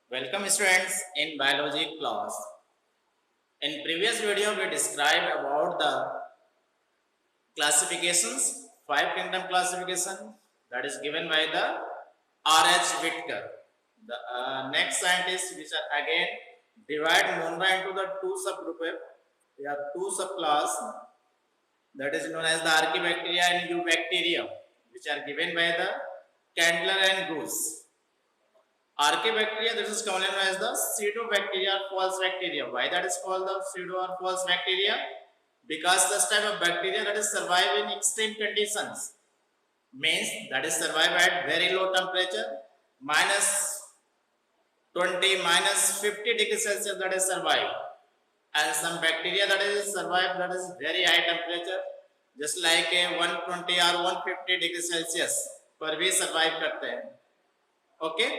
Welcome students in biology class. In previous video we described about the classifications, five kingdom classification that is given by the R.H. Whitaker. The next scientists which are again divide Monra into the two subgroup. We have two subclass that is known as the Archaebacteria and Eubacteria which are given by the Candler and Goose. Archaebacteria, this is commonly known as the pseudobacteria or false bacteria. Why that is called the pseudo or false bacteria? Because this type of bacteria that is survive in extreme conditions. Means that is survive at very low temperature, minus 20, minus 50 degrees Celsius that is survive. And some bacteria that is survive that is very high temperature, just like a 120 or 150 degrees Celsius पर भी survive करते हैं. Okay.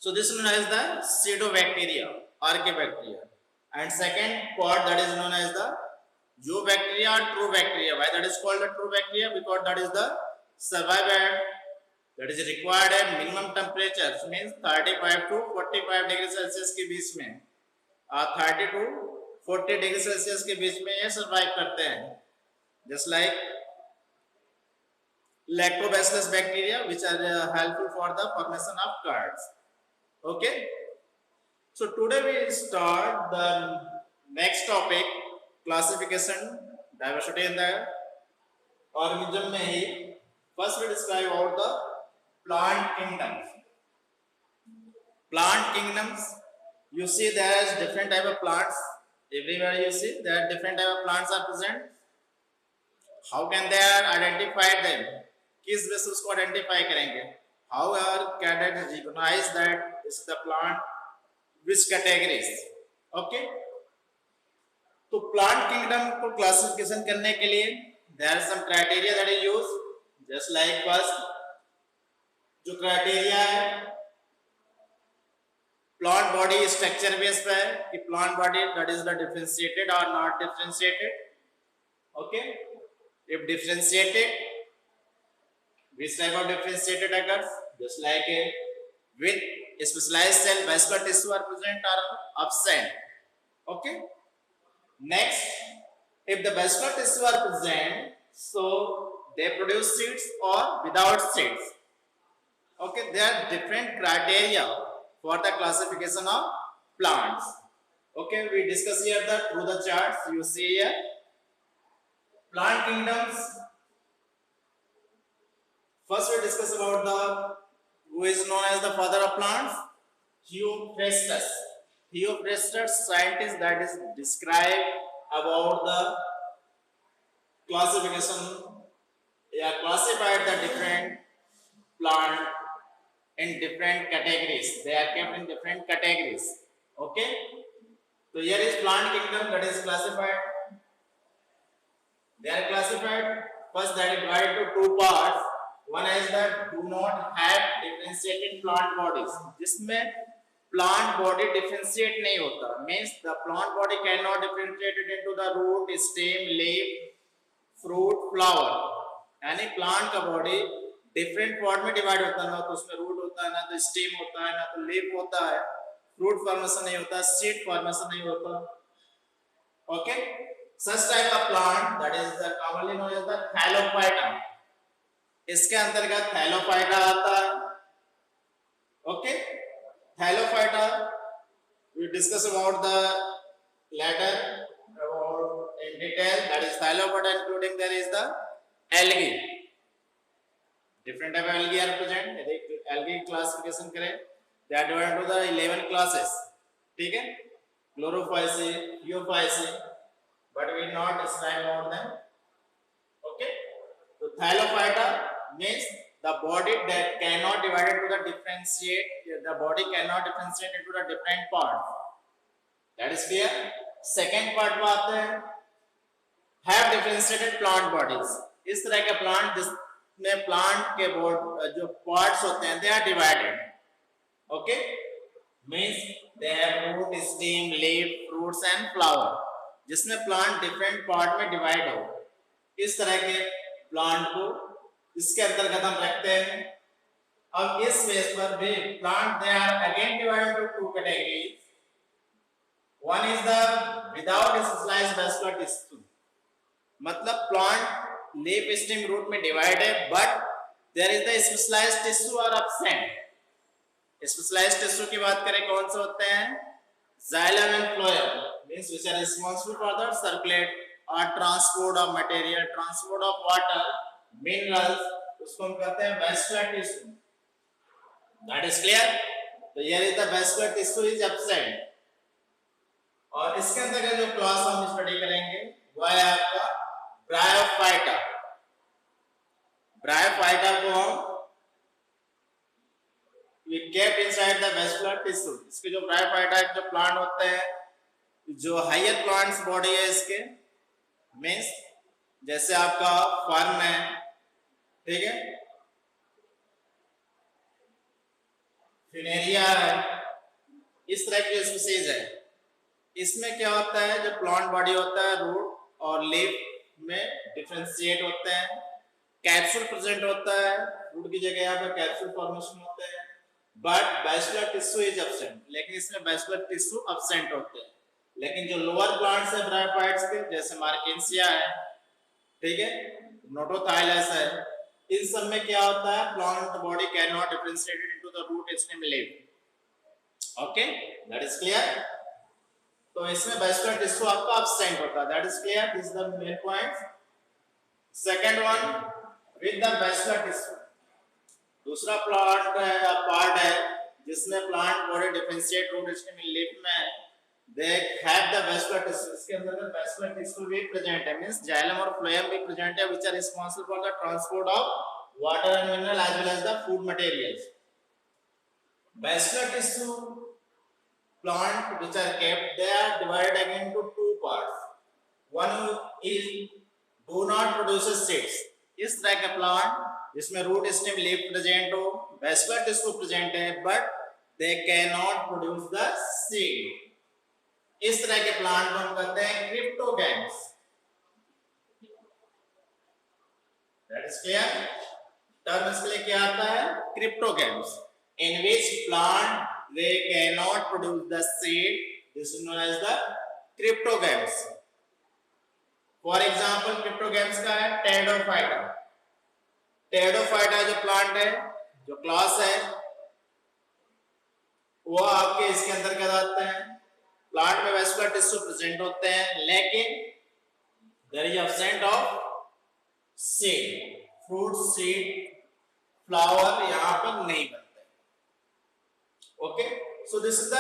So this is known as the pseudobacteria, archaebacteria. And second part that is known as the zoobacteria or true bacteria. Why that is called the true bacteria? Because that is the survival that is required at minimum temperature. Means 35 to 45 degrees Celsius के बीच में, 30 to 40 degrees Celsius के बीच में ये survive करते हैं. Just like lactobacillus bacteria, which are helpful for the formation of curds. Okay, so today we start the next topic, classification, diversity in the organism में ही. First we describe about the plant kingdoms. Plant kingdoms, you see there is different type of plants. Everywhere you see there are different type of plants are present. How can they identify them? किस basis को identify करेंगे? How can they recognize that this is the plant, which categories? Okay, तो plant kingdom को classification करने के लिए there are some criteria that is used. Just like first जो criteria है plant body structure base पे है कि plant body that is the differentiated or not differentiated. Okay, if differentiated, which type of differentiated occurs? Just like with specialized cell, vascular tissue are present or absent. Okay. Next, if the vascular tissue are present, so they produce seeds or without seeds. Okay, there are different criteria for the classification of plants. Okay, we discuss here through the charts. You see here plant kingdoms. First, we discuss about the who is known as the father of plants, Theophrastus. Theophrastus, scientist that is described about the classification. They are classified the different plant in different categories. They are kept in different categories. Okay. So here is plant kingdom that is classified. They are classified. First, that is divided to two parts. One is that do not have differentiated plant bodies. जिसमें plant body differentiate नहीं होता. Means the plant body cannot differentiate it into the root, stem, leaf, fruit, flower. यानी plant का body different part में divide होता है. ना तो उसमें root होता है, ना तो stem होता है, ना तो leaf होता है. Fruit formation नहीं होता, seed formation नहीं होता. Okay. Such type of plant that is commonly known as the Thallophyta. इसके अंतर्गत थैलोफाइटा आता है. Okay, Thallophyta we discuss about the later about in detail. That is thallophyta, including there is the algae. Different type of algae are present. यदि algae classification करें, they are divided into the 11 classes. ठीक है, chlorophyceae, Euophyceae, but we not describe about them. Okay, so thallophyta means the body that cannot divide into the differentiate. The body cannot differentiate into the different parts. That is clear. Second part में आते हैं, have differentiated plant bodies. इस तरह के plant जिसमें plant के जो parts होते हैं, they are divided. Okay, means they have root, stem, leaf, fruits and flower. जिसमें plant different part में divide हो. इस तरह के plant को इसके अंतर्गत हम रखते हैं अब इस बेस पर भी plant they are again divided into two categories. One is the without specialized vascular tissue. मतलब प्लांट लीफ स्टेम रूट में डिवाइड है, but there is the specialized tissue are absent. Specialized tissue की बात करें कौन से होते हैं? xylem and phloem means which are responsible for the circulate or transport of material, transport of water, minerals, उसको हम कहते हैं vascular tissue. That is clear? तो here is the vascular tissue is absent. और इसके अंतर्गत जो क्लास हम स्टडी करेंगे वो है आपका ब्रायोफाइटा. ब्रायोफाइटा को हम we kept inside the vascular tissue. इसके जो ब्रायोफाइटा जो प्लांट होते हैं, जो हायर प्लांट्स बॉडी है इसके, मीन्स जैसे आपका फर्न है, ठीक है, फिनेरिया है, इस तरह की स्पीसीज है. इसमें क्या होता है, जो प्लांट बॉडी होता है रूट और लीफ में डिफरेंशिएट होते हैं. कैप्सूल प्रेजेंट होता है, रूट की जगह यहाँ पे कैप्सूल फॉर्मेशन होते हैं, but vascular tissue is absent. लेकिन इसमें वैस्कुलर टिश्यू एब्सेंट होते हैं. लेकिन जो लोअर प्लांट्स है ब्रायोफाइट्स के, जैसे मार्केंसिया है, ठीक है, नोटोथाइलस है, इन सब में क्या होता है, plant body can not differentiated into the root stem leaf. Okay, that is clear. तो इसमें वैस्कुलर टिश्यू आपका एब्सेंट होता है. That is clear. This is the main point. Second one, with the vascular tissue, दूसरा part है जिसमें plant body differentiate root stem leaf में they have the vascular tissue. इसके अंदर वैस्कुलर टिश्यू भी प्रेजेंट है, मींस जाइलम और phloem भी प्रेजेंट है, which are responsible for the transport of water and mineral as well as the food materials. Vascular tissue plant which are kept, they are divided again into two parts. One is do not produces seeds. इस तरह का plant जिसमें root stem leaf present हो, vascular tissue present है, but they can not produce the seed. इस तरह के plant को हम कहते हैं cryptogams. That is clear. Term इसके लिए क्या आता है, cryptogams, in which plant they cannot produce the seed. This is known as the cryptogams. For example, cryptogams का है टेडोफाइटा. टेडोफाइटा जो प्लांट है, जो क्लास है, वो आपके इसके अंदर क्या आते हैं, प्लांट में वैस्कुलर टिश्यू प्रेजेंट होते हैं, लेकिन there is absent of seed. Fruit, seed, flower यहाँ पर नहीं बनते. Okay, so this is the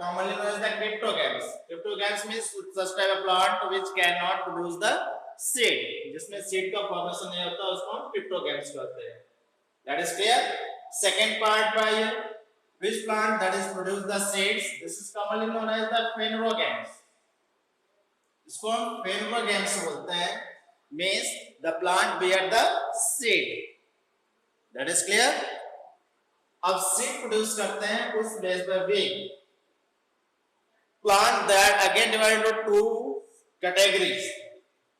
commonly known as the cryptogams. Cryptogams means such type of plant which cannot produce the seed. जिसमें seed का formation नहीं होता, उसको हम cryptogams कहते हैं. That is clear. Second part by which plant that is produce the seeds. This is commonly known as the phanerogams. इसको हम phanerogams बोलते हैं. Means the plant bear the seed. That is clear. अब seed produce करते हैं उस base पर भी plant that again divided into two categories.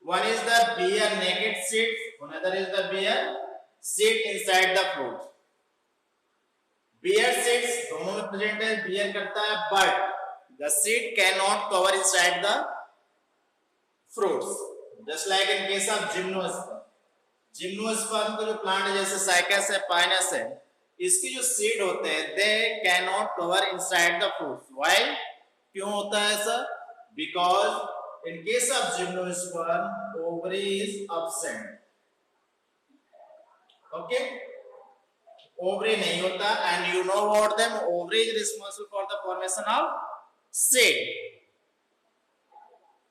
One is the bear naked seed, another is the bear seed inside the fruit. bear seeds दोनों में present है, bear करता है, but the seed cannot cover inside the fruits, just like in case of gymnosperm. Gymnosperm का जो plant है, जैसे cycas है, पाइनस है, इसकी जो सीड होते हैं they can not cover inside the fruits. Why, क्यों होता है ऐसा? Because in case of gymnosperm ovary is absent. Okay, ovary नहीं होता, and you know about them, ovary is responsible for the formation of seed.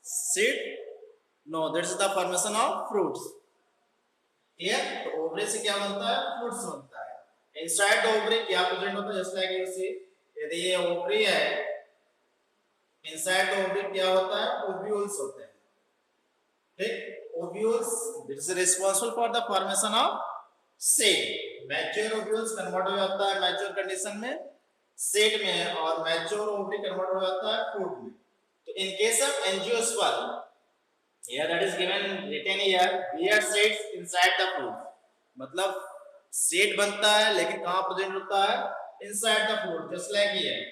Seed no, that is the formation of fruits. Clear? तो ovary से क्या बनता है, fruits बनता है. Inside the ovary क्या प्रेजेंट होता है, जस्ट लाइक यू सी, यदि ये ओवरी है, इनसाइड द ओवरी क्या होता है, ओव्यूल्स होते हैं. ठीक, ovules is responsible for the formation of seed. Mature ovules convert हो जाता है मैच्योर कंडीशन में सीड में, और मैच्योर ओवरी कन्वर्ट हो जाता है फ्रूट में. तो इन case of angiosperm, here that is given written here, bear seeds inside the fruit. मतलब सीड बनता है लेकिन कहां प्रेजेंट होता है? Inside the fruit, just like here.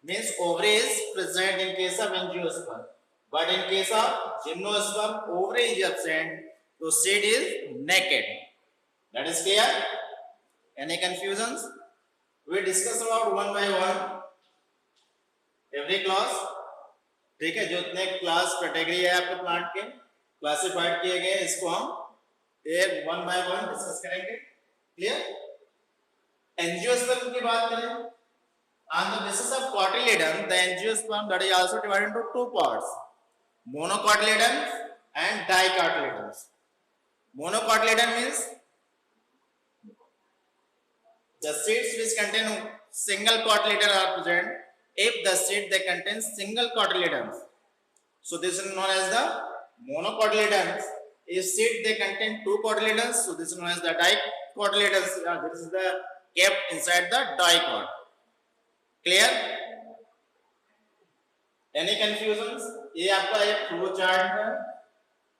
Means ovary is present in case of angiosperm, but in case of gymnosperm ovary is absent, so seed is naked. That is clear? Any confusions? We discuss about one by one every class. ठीक है, जो इतने class category है आपके plant के classified किए गए, इसको हम एक वन बाय वन डिस्कस करेंगे. क्लियर? एंजियोस्पर्म की बात करें, on the basis of cotyledon, the angiosperm that is also divided into two parts, monocotyledons and dicotyledons. Monocotyledon means the seeds which contain single cotyledon are present. If the seed they contain single cotyledons, so this is known as the monocotyledons. If seed they contain two cotyledons, so this is known as the dicotyledons. This is the kept inside the dicot. Clear? Any confusions? ये आपका एक flow chart है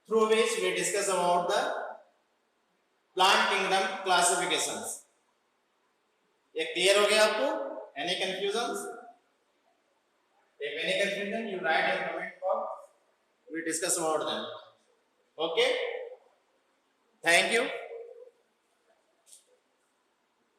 through which we discuss about the plant kingdom classifications. ये clear हो गया आपको? Any confusions? If any confusion, you write in comment box. We discuss about them. Okay? Thank you.